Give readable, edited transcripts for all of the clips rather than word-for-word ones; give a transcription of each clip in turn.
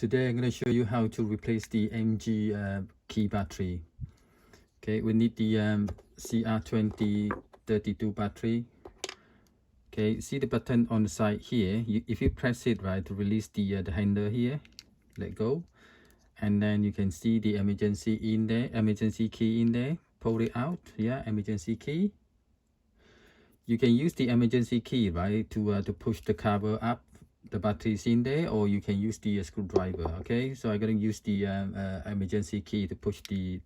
Today I'm going to show you how to replace the MG key battery. Okay, we need the CR2032 battery. Okay, see the button on the side here. If you press it right to release the handle here, let go, and then you can see the emergency in there, emergency key in there. Pull it out. Yeah, emergency key. You can use the emergency key right to push the cover up. The battery is in there, or you can use the screwdriver. Okay, so I'm going to use the emergency key to push the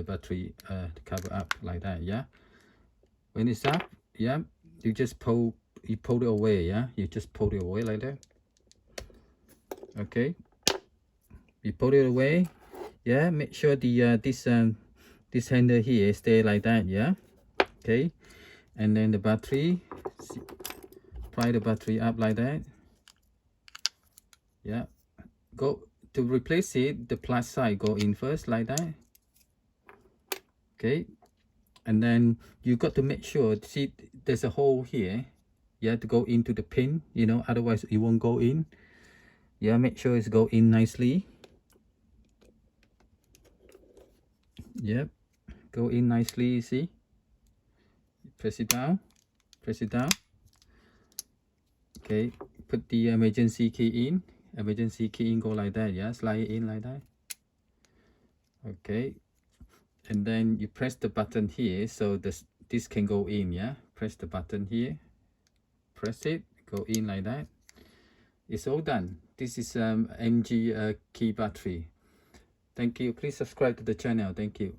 battery the cover up like that. Yeah, when it's up, yeah, you just pull it away. Yeah, you just pull it away like that. Okay, you pull it away. Yeah, make sure the this handle here stay like that. Yeah, okay, and then the battery, pry the battery up like that. Yeah, go to replace it, the plus side go in first like that. Okay, and then you got to make sure, see there's a hole here. You have to go into the pin, you know, otherwise it won't go in. Yeah, make sure it's go in nicely. Yep, go in nicely, you see. Press it down, press it down. Okay, put the emergency key in. Emergency key in, go like that. Yeah, slide it in like that. Okay, and then you press the button here so this can go in. Yeah, press the button here, press it, go in like that. It's all done. This is MG key battery. Thank you. Please subscribe to the channel. Thank you.